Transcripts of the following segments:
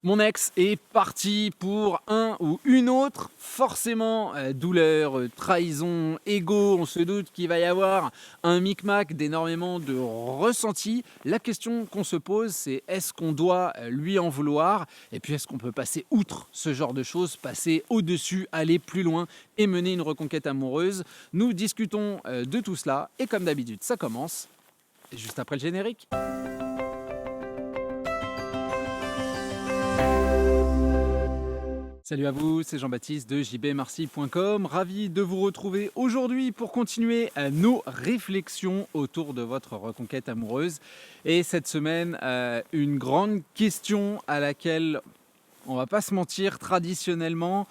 Mon ex est parti pour un ou une autre, forcément douleur, trahison, ego, on se doute qu'il va y avoir un micmac d'énormément de ressentis. La question qu'on se pose, c'est est-ce qu'on doit lui en vouloir? Et puis est-ce qu'on peut passer outre ce genre de choses, passer au-dessus, aller plus loin et mener une reconquête amoureuse? Nous discutons de tout cela et comme d'habitude, ça commence juste après le générique. Salut à vous, c'est Jean-Baptiste de jbmarcy.com, ravi de vous retrouver aujourd'hui pour continuer nos réflexions autour de votre reconquête amoureuse. Et cette semaine, une grande question à laquelle on va pas se mentir, traditionnellement,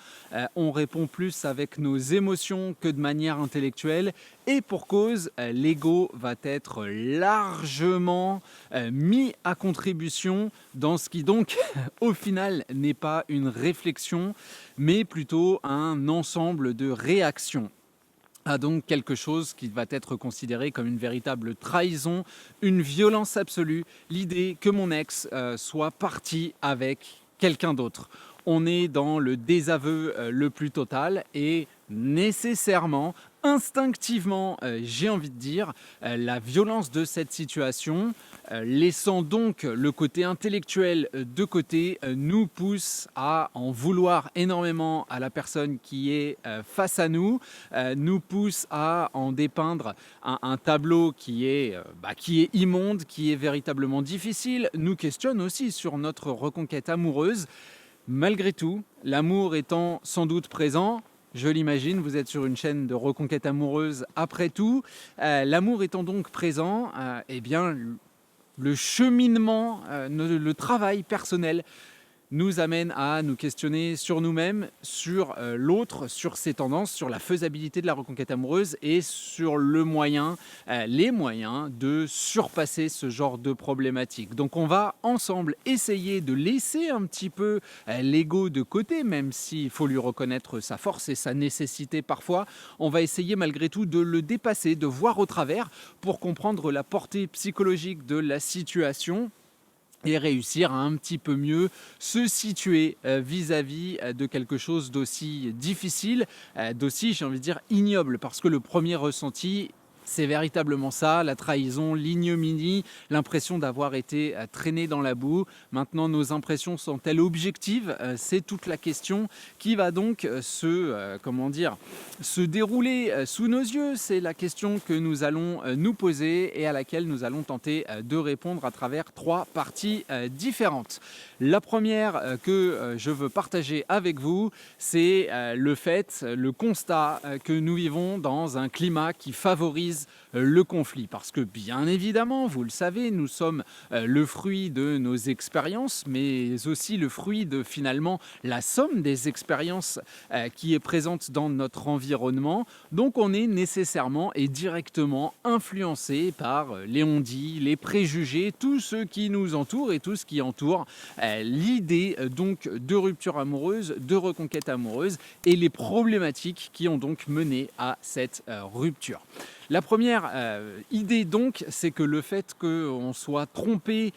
on répond plus avec nos émotions que de manière intellectuelle et pour cause, l'ego va être largement mis à contribution dans ce qui donc, au final, n'est pas une réflexion, mais plutôt un ensemble de réactions à donc quelque chose qui va être considéré comme une véritable trahison, une violence absolue, l'idée que mon ex soit parti avec quelqu'un d'autre. On est dans le désaveu le plus total et nécessairement, instinctivement, j'ai envie de dire, la violence de cette situation, laissant donc le côté intellectuel de côté, nous pousse à en vouloir énormément à la personne qui est face à nous, nous pousse à en dépeindre un tableau qui est immonde, qui est véritablement difficile, nous questionne aussi sur notre reconquête amoureuse. Malgré tout, l'amour étant sans doute présent, je l'imagine, vous êtes sur une chaîne de reconquête amoureuse après tout, l'amour étant donc présent, eh bien le cheminement, le travail personnel nous amène à nous questionner sur nous-mêmes, sur l'autre, sur ses tendances, sur la faisabilité de la reconquête amoureuse et sur les moyens de surpasser ce genre de problématique. Donc on va ensemble essayer de laisser un petit peu l'ego de côté, même s'il faut lui reconnaître sa force et sa nécessité parfois. On va essayer malgré tout de le dépasser, de voir au travers pour comprendre la portée psychologique de la situation et réussir à un petit peu mieux se situer vis-à-vis de quelque chose d'aussi difficile, d'aussi, j'ai envie de dire, ignoble, parce que le premier ressenti, c'est véritablement ça, la trahison, l'ignominie, l'impression d'avoir été traîné dans la boue. Maintenant, nos impressions sont-elles objectives? C'est toute la question qui va donc se dérouler sous nos yeux. C'est la question que nous allons nous poser et à laquelle nous allons tenter de répondre à travers trois parties différentes. La première que je veux partager avec vous, c'est le constat que nous vivons dans un climat qui favorise le conflit. Parce que bien évidemment, vous le savez, nous sommes le fruit de nos expériences, mais aussi le fruit de finalement la somme des expériences qui est présente dans notre environnement. Donc on est nécessairement et directement influencé par les on-dit, les préjugés, tout ce qui nous entoure et tout ce qui entoure l'idée donc de rupture amoureuse, de reconquête amoureuse et les problématiques qui ont donc mené à cette rupture. La première idée donc, c'est que le fait qu'on soit trompé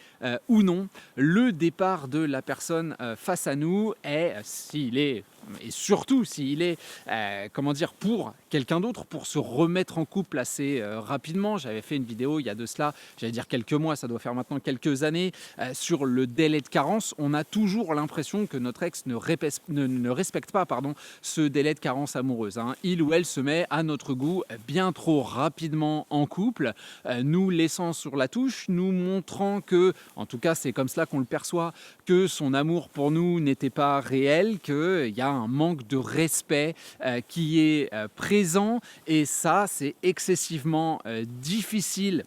ou non, le départ de la personne face à nous est, s'il est, et surtout s'il est, pour quelqu'un d'autre, pour se remettre en couple assez rapidement. J'avais fait une vidéo il y a de cela, j'allais dire quelques mois, ça doit faire maintenant quelques années, sur le délai de carence. On a toujours l'impression que notre ex ne respecte pas ce délai de carence amoureuse. Il ou elle se met à notre goût bien trop rapidement en couple, nous laissant sur la touche, nous montrant que, en tout cas c'est comme cela qu'on le perçoit, que son amour pour nous n'était pas réel, qu'il y a un manque de respect qui est présent et ça c'est excessivement difficile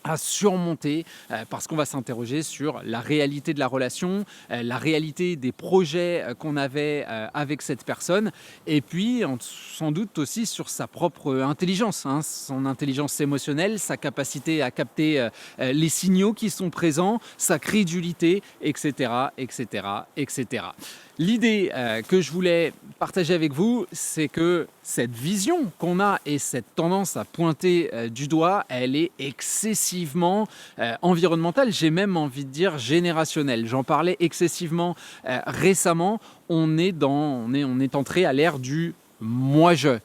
à surmonter parce qu'on va s'interroger sur la réalité de la relation, la réalité des projets qu'on avait avec cette personne et puis sans doute aussi sur sa propre intelligence, son intelligence émotionnelle, sa capacité à capter les signaux qui sont présents, sa crédulité, etc. etc., etc. L'idée que je voulais partager avec vous, c'est que cette vision qu'on a et cette tendance à pointer du doigt, elle est excessive excessivement environnementale, j'ai même envie de dire générationnelle. J'en parlais excessivement récemment, on est entré à l'ère du moi-je.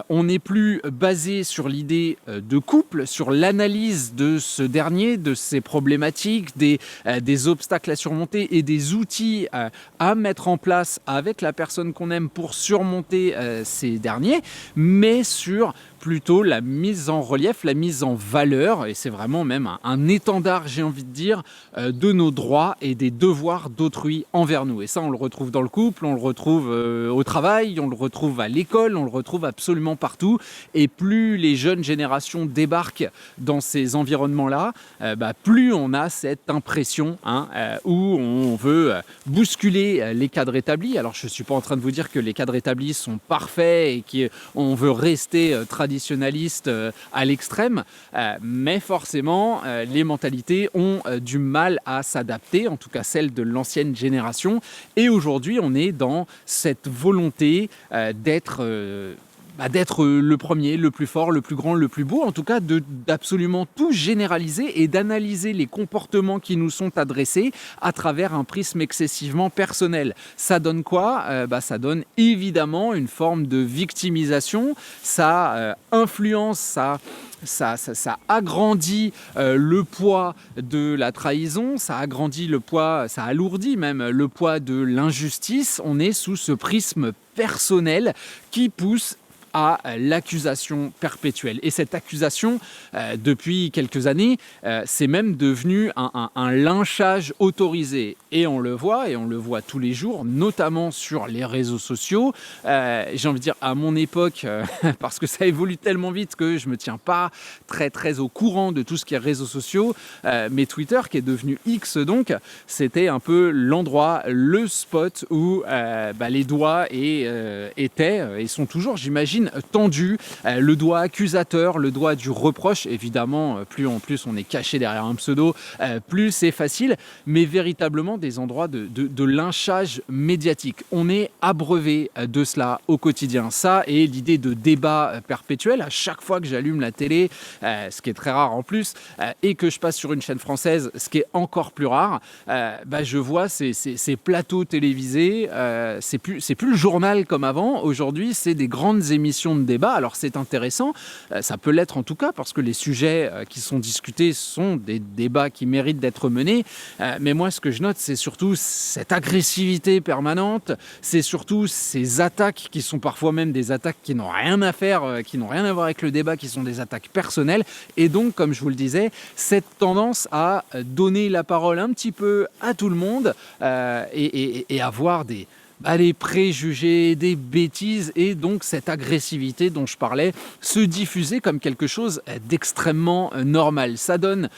On n'est plus basé sur l'idée de couple, sur l'analyse de ce dernier, de ses problématiques, des obstacles à surmonter et des outils à mettre en place avec la personne qu'on aime pour surmonter ces derniers, mais sur plutôt la mise en relief, la mise en valeur, et c'est vraiment même un étendard, j'ai envie de dire, de nos droits et des devoirs d'autrui envers nous. Et ça, on le retrouve dans le couple, on le retrouve au travail, on le retrouve à l'école, on le retrouve absolument partout. Et plus les jeunes générations débarquent dans ces environnements-là, plus on a cette impression où on veut bousculer les cadres établis. Alors, je ne suis pas en train de vous dire que les cadres établis sont parfaits et qu'on veut rester traditionnaliste à l'extrême, mais forcément les mentalités ont du mal à s'adapter, en tout cas celles de l'ancienne génération, et aujourd'hui on est dans cette volonté d'être le premier, le plus fort, le plus grand, le plus beau, en tout cas d'absolument tout généraliser et d'analyser les comportements qui nous sont adressés à travers un prisme excessivement personnel. Ça donne quoi ? Ça donne évidemment une forme de victimisation, ça influence, ça agrandit le poids de la trahison, ça agrandit le poids, ça alourdit même le poids de l'injustice. On est sous ce prisme personnel qui pousse à l'accusation perpétuelle. Et cette accusation, depuis quelques années, c'est même devenu un lynchage autorisé. Et on le voit tous les jours, notamment sur les réseaux sociaux. J'ai envie de dire, à mon époque, parce que ça évolue tellement vite que je ne me tiens pas très, très au courant de tout ce qui est réseaux sociaux, mais Twitter, qui est devenu X donc, c'était un peu l'endroit, le spot où les doigts étaient, et sont toujours, j'imagine, tendu, le doigt accusateur, le doigt du reproche. Évidemment, plus en plus on est caché derrière un pseudo, plus c'est facile, mais véritablement des endroits de lynchage médiatique. On est abreuvé de cela au quotidien. Ça et l'idée de débat perpétuel à chaque fois que j'allume la télé, ce qui est très rare en plus, et que je passe sur une chaîne française, ce qui est encore plus rare, je vois ces plateaux télévisés, c'est plus le journal comme avant. Aujourd'hui, c'est des grandes émissions de débat. Alors c'est intéressant, ça peut l'être en tout cas, parce que les sujets qui sont discutés sont des débats qui méritent d'être menés, mais moi ce que je note, c'est surtout cette agressivité permanente, c'est surtout ces attaques qui sont parfois même des attaques qui n'ont rien à faire, qui n'ont rien à voir avec le débat, qui sont des attaques personnelles, et donc comme je vous le disais, cette tendance à donner la parole un petit peu à tout le monde et avoir des préjugés, des bêtises, et donc cette agressivité dont je parlais se diffuser comme quelque chose d'extrêmement normal. Ça donne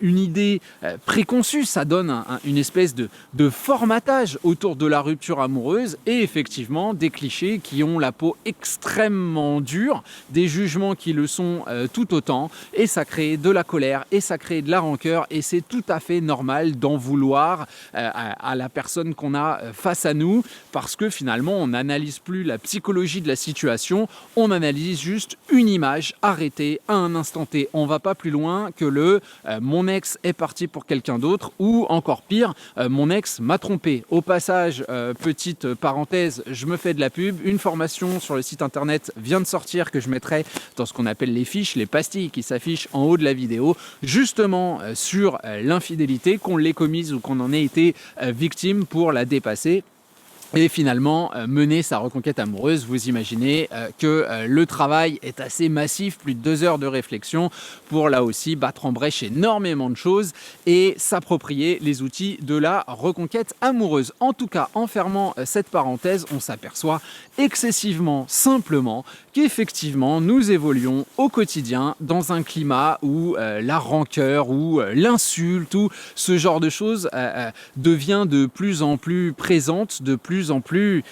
une idée préconçue, ça donne une espèce de formatage autour de la rupture amoureuse, et effectivement des clichés qui ont la peau extrêmement dure, des jugements qui le sont tout autant, et ça crée de la colère, et ça crée de la rancœur, et c'est tout à fait normal d'en vouloir à la personne qu'on a face à nous, parce que finalement on n'analyse plus la psychologie de la situation, on analyse juste une image arrêtée à un instant T. On va pas plus loin que mon ex est parti pour quelqu'un d'autre, ou encore pire, mon ex m'a trompé. Au passage, petite parenthèse, je me fais de la pub, une formation sur le site internet vient de sortir que je mettrai dans ce qu'on appelle les fiches, les pastilles qui s'affichent en haut de la vidéo, justement sur l'infidélité, qu'on l'ait commise ou qu'on en ait été victime, pour la dépasser et finalement mener sa reconquête amoureuse. Vous imaginez que le travail est assez massif, plus de 2 heures de réflexion pour là aussi battre en brèche énormément de choses et s'approprier les outils de la reconquête amoureuse. En tout cas, en fermant cette parenthèse, on s'aperçoit excessivement simplement qu'effectivement nous évoluons au quotidien dans un climat où la rancœur, où l'insulte, où ce genre de choses devient de plus en plus présente, de plus en plus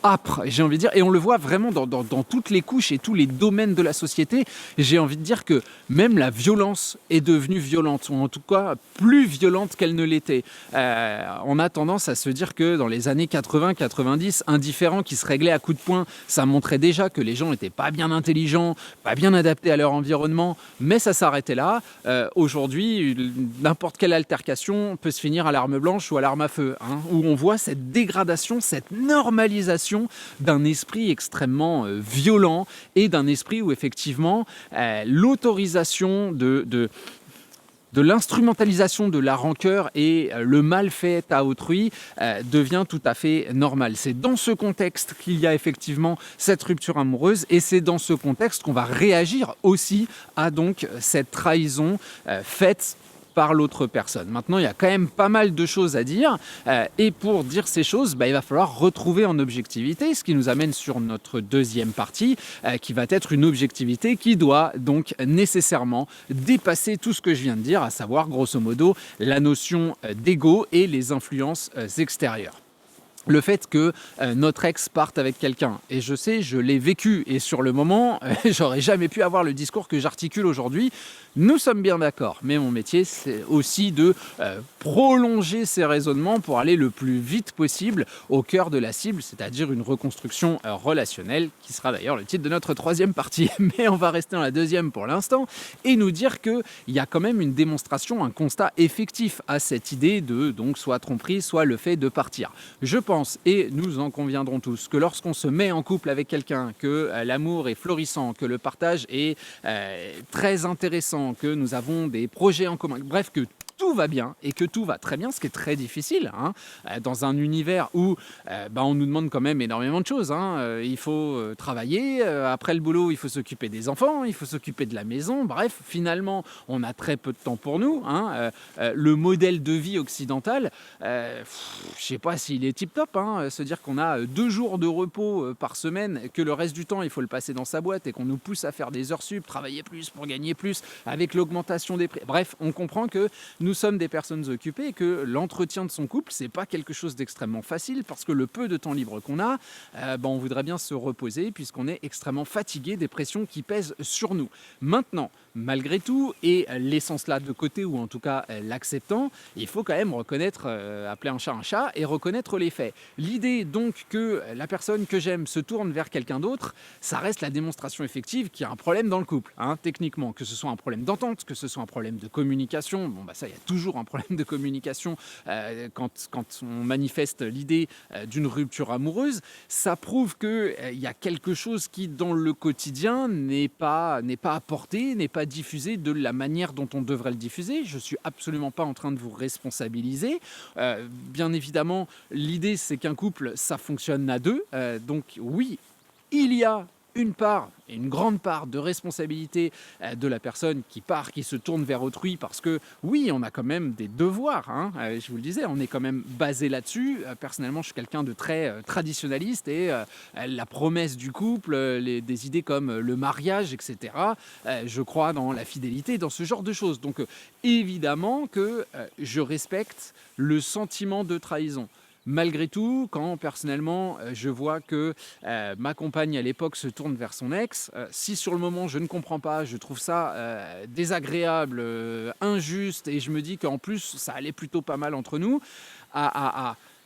âpre, j'ai envie de dire, et on le voit vraiment dans toutes les couches et tous les domaines de la société. J'ai envie de dire que même la violence est devenue violente, ou en tout cas plus violente qu'elle ne l'était. On a tendance à se dire que dans les années 80-90, un différend qui se réglait à coups de poing, ça montrait déjà que les gens n'étaient pas bien intelligents, pas bien adaptés à leur environnement, mais ça s'arrêtait là. Aujourd'hui, n'importe quelle altercation peut se finir à l'arme blanche ou à l'arme à feu, hein, où on voit cette dégradation, cette normalisation d'un esprit extrêmement violent et d'un esprit où effectivement l'autorisation de l'instrumentalisation de la rancœur et le mal fait à autrui devient tout à fait normal. C'est dans ce contexte qu'il y a effectivement cette rupture amoureuse et c'est dans ce contexte qu'on va réagir aussi à donc cette trahison faite par l'autre personne. Maintenant, il y a quand même pas mal de choses à dire et pour dire ces choses, il va falloir retrouver en objectivité, ce qui nous amène sur notre deuxième partie qui va être une objectivité qui doit donc nécessairement dépasser tout ce que je viens de dire, à savoir grosso modo la notion d'ego et les influences extérieures. Le fait que notre ex parte avec quelqu'un, et je sais, je l'ai vécu, et sur le moment, j'aurais jamais pu avoir le discours que j'articule aujourd'hui. Nous sommes bien d'accord, mais mon métier, c'est aussi de prolonger ces raisonnements pour aller le plus vite possible au cœur de la cible, c'est-à-dire une reconstruction relationnelle, qui sera d'ailleurs le titre de notre troisième partie. Mais on va rester dans la deuxième pour l'instant, et nous dire qu'il y a quand même une démonstration, un constat effectif à cette idée de donc soit tromperie, soit le fait de partir. Je pense, et nous en conviendrons tous, que lorsqu'on se met en couple avec quelqu'un, que l'amour est florissant, que le partage est très intéressant, que nous avons des projets en commun, bref, que tout va bien et que tout va très bien, ce qui est très difficile hein, dans un univers où on nous demande quand même énormément de choses. Hein. Il faut travailler, après le boulot, il faut s'occuper des enfants, il faut s'occuper de la maison. Bref, finalement, on a très peu de temps pour nous. Hein. Le modèle de vie occidental, je ne sais pas s'il est tip-top. Hein. Se dire qu'on a 2 jours de repos par semaine, que le reste du temps, il faut le passer dans sa boîte et qu'on nous pousse à faire des heures sup, travailler plus pour gagner plus, avec l'augmentation des prix. Bref, on comprend que nous sommes des personnes occupées et que l'entretien de son couple, c'est pas quelque chose d'extrêmement facile parce que le peu de temps libre qu'on a, on voudrait bien se reposer puisqu'on est extrêmement fatigué des pressions qui pèsent sur nous. Maintenant, malgré tout, et laissant cela de côté ou en tout cas l'acceptant, il faut quand même reconnaître, appeler un chat et reconnaître les faits. L'idée donc que la personne que j'aime se tourne vers quelqu'un d'autre, ça reste la démonstration effective qu'il y a un problème dans le couple, hein, techniquement, que ce soit un problème d'entente, que ce soit un problème de communication. Ça, il y a toujours un problème de communication quand on manifeste l'idée d'une rupture amoureuse. Ça prouve qu'il y a quelque chose qui, dans le quotidien, n'est pas apporté, n'est pas diffusé de la manière dont on devrait le diffuser. Je ne suis absolument pas en train de vous responsabiliser. Bien évidemment, l'idée, c'est qu'un couple, ça fonctionne à deux. Donc oui, il y a une part, et une grande part de responsabilité de la personne qui part, qui se tourne vers autrui, parce que oui, on a quand même des devoirs, hein. Je vous le disais, on est quand même basé là-dessus. Personnellement, je suis quelqu'un de très traditionnaliste et la promesse du couple, des idées comme le mariage, etc., je crois dans la fidélité, dans ce genre de choses. Donc évidemment que je respecte le sentiment de trahison. Malgré tout, quand personnellement je vois que ma compagne à l'époque se tourne vers son ex, si sur le moment je ne comprends pas, je trouve ça désagréable, injuste, et je me dis qu'en plus ça allait plutôt pas mal entre nous,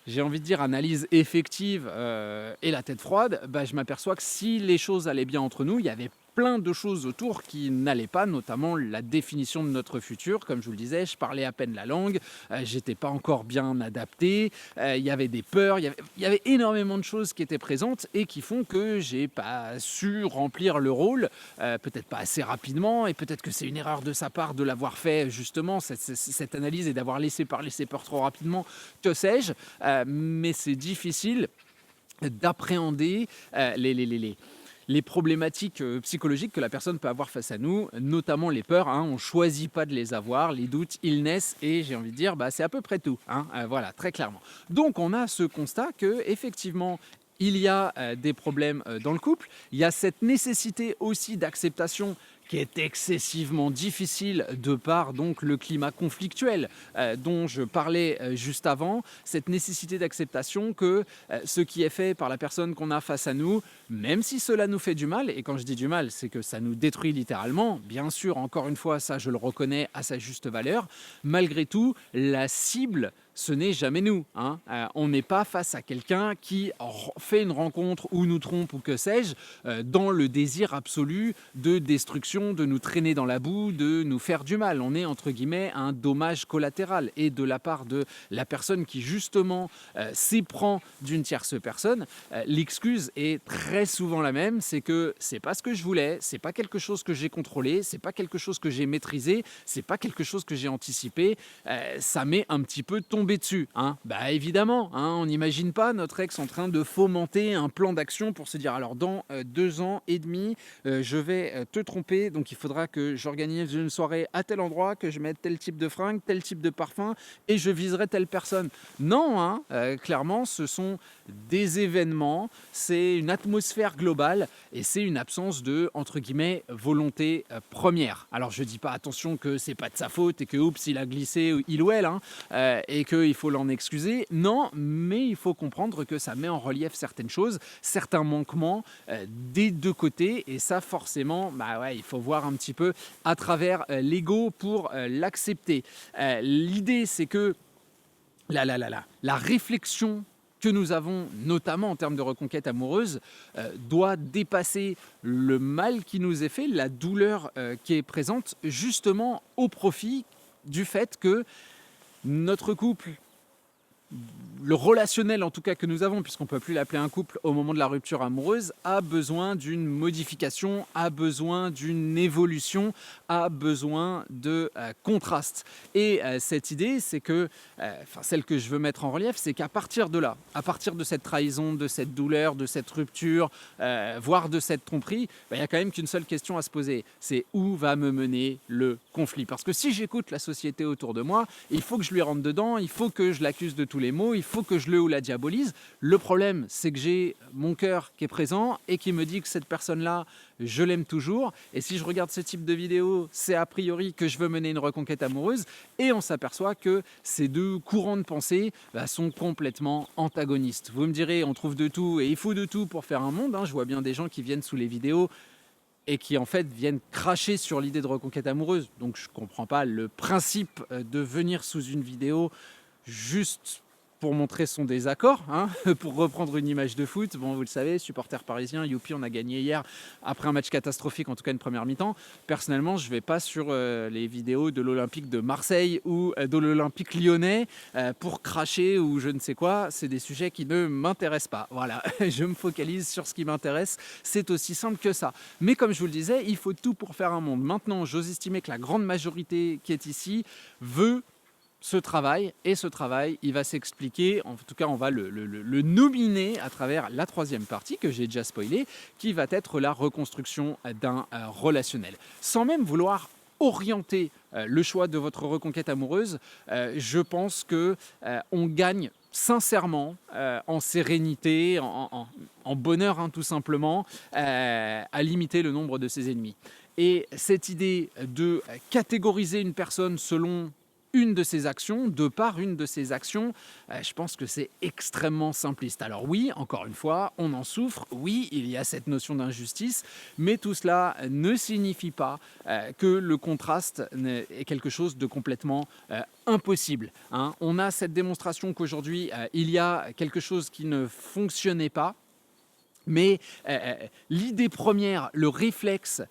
j'ai envie de dire analyse effective et la tête froide, je m'aperçois que si les choses allaient bien entre nous, il y avait plein de choses autour qui n'allaient pas, notamment la définition de notre futur. Comme je vous le disais, je parlais à peine la langue, j'étais pas encore bien adapté, il y avait des peurs, il y avait énormément de choses qui étaient présentes et qui font que j'ai pas su remplir le rôle, peut-être pas assez rapidement, et peut-être que c'est une erreur de sa part de l'avoir fait justement, cette analyse, et d'avoir laissé peur trop rapidement, que sais-je, mais c'est difficile d'appréhender les problématiques psychologiques que la personne peut avoir face à nous, notamment les peurs. Hein, on ne choisit pas de les avoir, les doutes, ils naissent, et j'ai envie de dire, c'est à peu près tout. Hein, voilà, très clairement. Donc on a ce constat qu'effectivement, il y a des problèmes dans le couple. Il y a cette nécessité aussi d'acceptation qui est excessivement difficile de par donc le climat conflictuel dont je parlais juste avant, cette nécessité d'acceptation que ce qui est fait par la personne qu'on a face à nous, même si cela nous fait du mal, et quand je dis du mal, c'est que ça nous détruit littéralement, bien sûr, encore une fois, ça je le reconnais à sa juste valeur, malgré tout, la cible, ce n'est jamais nous. Hein. On n'est pas face à quelqu'un qui fait une rencontre ou nous trompe ou que sais-je, dans le désir absolu de destruction, de nous traîner dans la boue, de nous faire du mal. On est entre guillemets un dommage collatéral. Et de la part de la personne qui justement s'éprend d'une tierce personne, l'excuse est très souvent la même, c'est que c'est pas ce que je voulais, c'est pas quelque chose que j'ai contrôlé, c'est pas quelque chose que j'ai maîtrisé, c'est pas quelque chose que j'ai anticipé, ça m'est un petit peu tombé dessus. Hein. Bah évidemment, hein, on n'imagine pas notre ex en train de fomenter un plan d'action pour se dire alors dans 2 ans et demi, je vais te tromper, donc il faudra que j'organise une soirée à tel endroit, que je mette tel type de fringue, tel type de parfum et je viserai telle personne. Non, hein, clairement, ce sont des événements, c'est une atmosphère globale et c'est une absence de, entre guillemets, volonté première. Alors je dis pas attention que c'est pas de sa faute et que oups, il a glissé, il ou elle, hein, et qu'il faut l'en excuser. Non, mais il faut comprendre que ça met en relief certaines choses, certains manquements des deux côtés et ça forcément, bah ouais, il faut voir un petit peu à travers l'ego pour l'accepter. L'idée c'est que la réflexion que nous avons, notamment en termes de reconquête amoureuse, doit dépasser le mal qui nous est fait, la douleur qui est présente, justement au profit du fait que notre couple, le relationnel en tout cas que nous avons, puisqu'on ne peut plus l'appeler un couple au moment de la rupture amoureuse, a besoin d'une modification, a besoin d'une évolution, a besoin de contraste. Et cette idée, c'est que, celle que je veux mettre en relief, c'est qu'à partir de là, à partir de cette trahison, de cette douleur, de cette rupture, voire de cette tromperie, il n'y a quand même qu'une seule question à se poser, c'est où va me mener le conflit. Parce que si j'écoute la société autour de moi, il faut que je lui rentre dedans, il faut que je l'accuse de tous les maux, il faut que je le ou la diabolise. Le problème, c'est que j'ai mon cœur qui est présent et qui me dit que cette personne-là, je l'aime toujours. Et si je regarde ce type de vidéo, c'est a priori que je veux mener une reconquête amoureuse. Et on s'aperçoit que ces deux courants de pensée sont complètement antagonistes. Vous me direz, on trouve de tout et il faut de tout pour faire un monde. Hein. Je vois bien des gens qui viennent sous les vidéos et qui en fait viennent cracher sur l'idée de reconquête amoureuse. Donc je ne comprends pas le principe de venir sous une vidéo juste pour montrer son désaccord, hein, pour reprendre une image de foot. Bon, vous le savez, supporter parisien, youpi, on a gagné hier après un match catastrophique, en tout cas une première mi-temps. Personnellement, je ne vais pas sur les vidéos de l'Olympique de Marseille ou de l'Olympique lyonnais pour cracher ou je ne sais quoi. C'est des sujets qui ne m'intéressent pas. Voilà, je me focalise sur ce qui m'intéresse. C'est aussi simple que ça. Mais comme je vous le disais, il faut tout pour faire un monde. Maintenant, j'ose estimer que la grande majorité qui est ici veut ce travail, et ce travail, il va s'expliquer, en tout cas on va le nominer à travers la troisième partie que j'ai déjà spoilée, qui va être la reconstruction d'un relationnel. Sans même vouloir orienter le choix de votre reconquête amoureuse, je pense que on gagne sincèrement, en sérénité, en bonheur, hein, tout simplement, à limiter le nombre de ses ennemis. Et cette idée de catégoriser une personne selon une de ses actions, de par une de ses actions, je pense que c'est extrêmement simpliste. Alors oui, encore une fois, on en souffre, oui, il y a cette notion d'injustice, mais tout cela ne signifie pas que le contraste est quelque chose de complètement impossible. Hein. On a cette démonstration qu'aujourd'hui, il y a quelque chose qui ne fonctionnait pas, mais l'idée première, le réflexe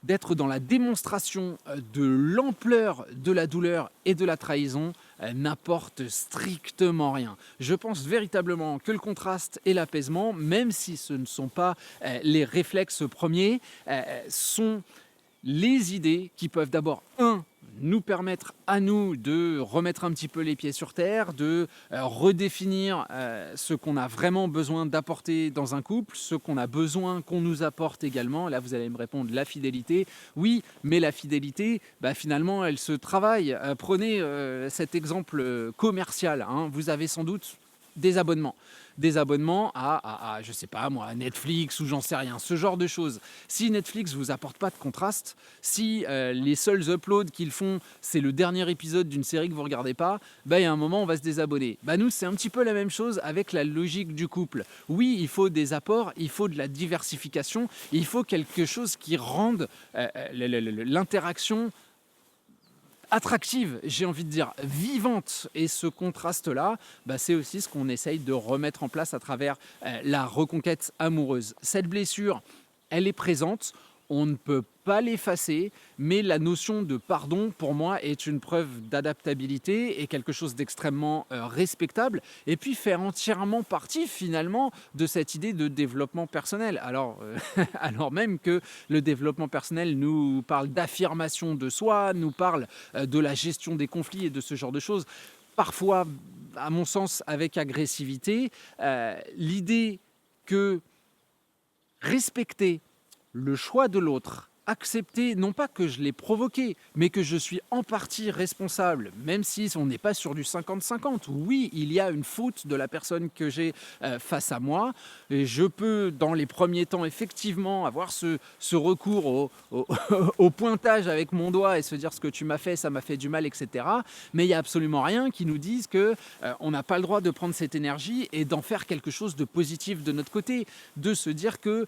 d'être dans la démonstration de l'ampleur de la douleur et de la trahison n'apporte strictement rien. Je pense véritablement que le contraste et l'apaisement, même si ce ne sont pas les réflexes premiers, sont les idées qui peuvent d'abord, nous permettre à nous de remettre un petit peu les pieds sur terre, de redéfinir ce qu'on a vraiment besoin d'apporter dans un couple, ce qu'on a besoin qu'on nous apporte également. Là, vous allez me répondre la fidélité. Oui, mais la fidélité, finalement, elle se travaille. Prenez cet exemple commercial. Hein. Vous avez sans doute des abonnements. Des abonnements je sais pas moi, à Netflix ou j'en sais rien, ce genre de choses. Si Netflix vous apporte pas de contraste, si les seuls uploads qu'ils font, c'est le dernier épisode d'une série que vous regardez pas, il y a un moment, on va se désabonner. Nous, c'est un petit peu la même chose avec la logique du couple. Oui, il faut des apports, il faut de la diversification, il faut quelque chose qui rende l'interaction attractive, j'ai envie de dire, vivante. Et ce contraste-là, c'est aussi ce qu'on essaye de remettre en place à travers la reconquête amoureuse. Cette blessure, elle est présente, on ne peut pas l'effacer, mais la notion de pardon, pour moi, est une preuve d'adaptabilité et quelque chose d'extrêmement respectable, et puis fait entièrement partie, finalement, de cette idée de développement personnel. Alors même que le développement personnel nous parle d'affirmation de soi, nous parle de la gestion des conflits et de ce genre de choses, parfois, à mon sens, avec agressivité, l'idée que respecter le choix de l'autre, accepter, non pas que je l'ai provoqué, mais que je suis en partie responsable, même si on n'est pas sur du 50-50. Oui, il y a une faute de la personne que j'ai face à moi, et je peux, dans les premiers temps, effectivement, avoir ce recours au pointage avec mon doigt et se dire ce que tu m'as fait, ça m'a fait du mal, etc. Mais il n'y a absolument rien qui nous dise qu'on n'a pas le droit de prendre cette énergie et d'en faire quelque chose de positif de notre côté, de se dire que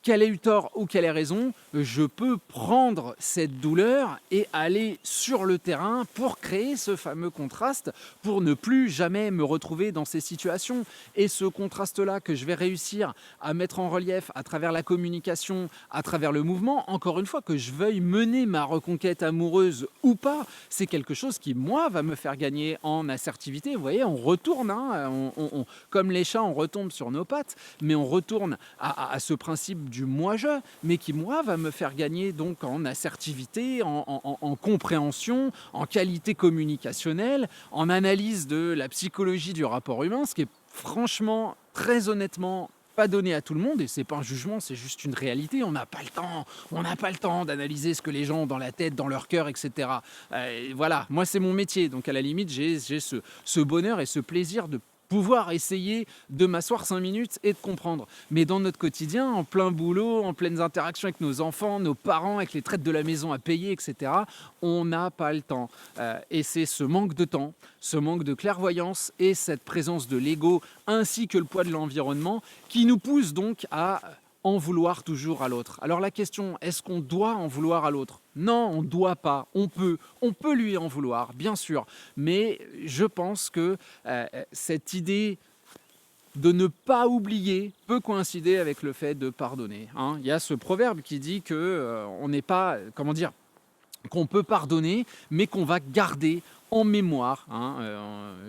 qu'elle ait eu tort ou qu'elle ait raison, je peux prendre cette douleur et aller sur le terrain pour créer ce fameux contraste, pour ne plus jamais me retrouver dans ces situations. Et ce contraste-là que je vais réussir à mettre en relief à travers la communication, à travers le mouvement, encore une fois, que je veuille mener ma reconquête amoureuse ou pas, c'est quelque chose qui, moi, va me faire gagner en assertivité. Vous voyez, on retourne, comme les chats, on retombe sur nos pattes, mais on retourne à ce principe du moi-je, mais qui, moi, va me faire gagner donc en assertivité, en compréhension, en qualité communicationnelle, en analyse de la psychologie du rapport humain, ce qui est franchement, très honnêtement, pas donné à tout le monde, et c'est pas un jugement, c'est juste une réalité. On n'a pas le temps d'analyser ce que les gens ont dans la tête, dans leur cœur, etc. Voilà, moi c'est mon métier, donc à la limite j'ai ce bonheur et ce plaisir de pouvoir essayer de m'asseoir 5 minutes et de comprendre. Mais dans notre quotidien, en plein boulot, en pleines interactions avec nos enfants, nos parents, avec les traites de la maison à payer, etc., on n'a pas le temps. Et c'est ce manque de temps, ce manque de clairvoyance et cette présence de l'ego ainsi que le poids de l'environnement qui nous pousse donc à en vouloir toujours à l'autre. Alors la question, est-ce qu'on doit en vouloir à l'autre ? Non, on ne doit pas, on peut lui en vouloir, bien sûr, mais je pense que cette idée de ne pas oublier peut coïncider avec le fait de pardonner. Il y a ce proverbe qui dit que on n'est pas, qu'on peut pardonner, mais qu'on va garder en mémoire.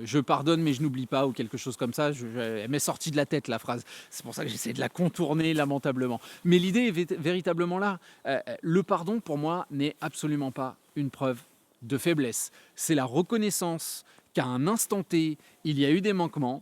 Je pardonne mais je n'oublie pas, ou quelque chose comme ça. Elle m'est sortie de la tête la phrase. C'est pour ça que j'essaie de la contourner lamentablement. Mais l'idée est véritablement là. Le pardon, pour moi, n'est absolument pas une preuve de faiblesse. C'est la reconnaissance qu'à un instant T, il y a eu des manquements,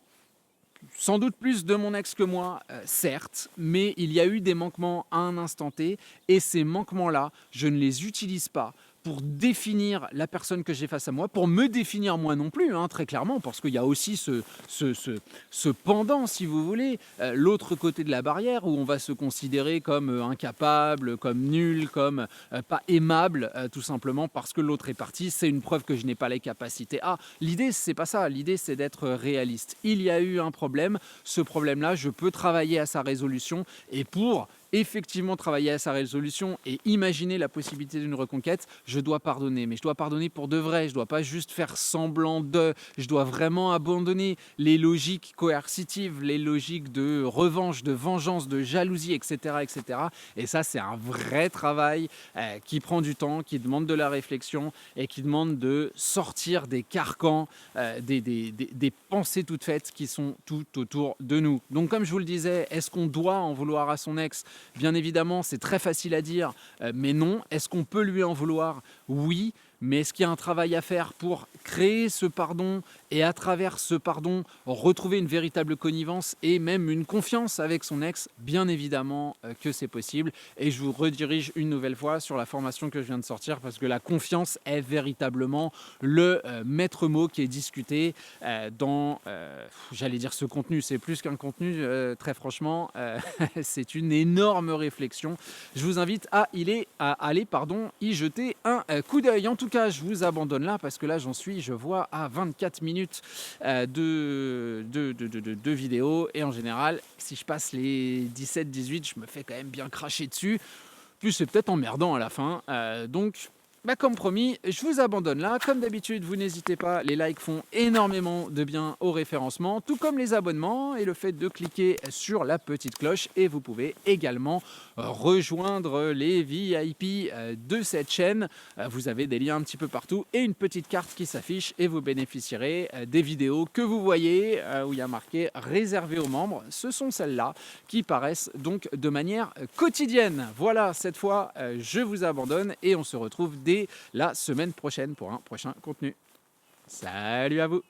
sans doute plus de mon ex que moi, certes, mais il y a eu des manquements à un instant T, et ces manquements-là, je ne les utilise pas pour définir la personne que j'ai face à moi, pour me définir moi non plus, très clairement, parce qu'il y a aussi ce pendant, si vous voulez, l'autre côté de la barrière, où on va se considérer comme incapable, comme nul, comme pas aimable, tout simplement parce que l'autre est parti. C'est une preuve que je n'ai pas les capacités. L'idée, c'est pas ça. L'idée, c'est d'être réaliste. Il y a eu un problème. Ce problème-là, je peux travailler à sa résolution, et pour effectivement travailler à sa résolution et imaginer la possibilité d'une reconquête, je dois pardonner. Mais je dois pardonner pour de vrai, je ne dois pas juste faire semblant de... Je dois vraiment abandonner les logiques coercitives, les logiques de revanche, de vengeance, de jalousie, etc. etc. Et ça, c'est un vrai travail qui prend du temps, qui demande de la réflexion et qui demande de sortir des carcans, des pensées toutes faites qui sont tout autour de nous. Donc comme je vous le disais, est-ce qu'on doit en vouloir à son ex ? Bien évidemment, c'est très facile à dire, mais non. Est-ce qu'on peut lui en vouloir ? Oui, Mais est-ce qu'il y a un travail à faire pour créer ce pardon et à travers ce pardon retrouver une véritable connivence et même une confiance avec son ex? Bien évidemment que c'est possible, et je vous redirige une nouvelle fois sur la formation que je viens de sortir, parce que la confiance est véritablement le maître mot qui est discuté dans, j'allais dire ce contenu, c'est plus qu'un contenu, très franchement, c'est une énorme réflexion. Je vous invite à aller y jeter un coup d'œil. En tout cas, je vous abandonne là parce que là, je vois, à 24 minutes de vidéo, et en général, si je passe les 17-18, je me fais quand même bien cracher dessus. Plus c'est peut-être emmerdant à la fin. Donc, comme promis, je vous abandonne là. Comme d'habitude, vous n'hésitez pas, les likes font énormément de bien au référencement, tout comme les abonnements et le fait de cliquer sur la petite cloche. Et vous pouvez également rejoindre les VIP de cette chaîne. Vous avez des liens un petit peu partout et une petite carte qui s'affiche, et vous bénéficierez des vidéos que vous voyez où il y a marqué réservé aux membres. Ce sont celles-là qui paraissent donc de manière quotidienne. Voilà, cette fois, je vous abandonne et on se retrouve dès la semaine prochaine pour un prochain contenu. Salut à vous!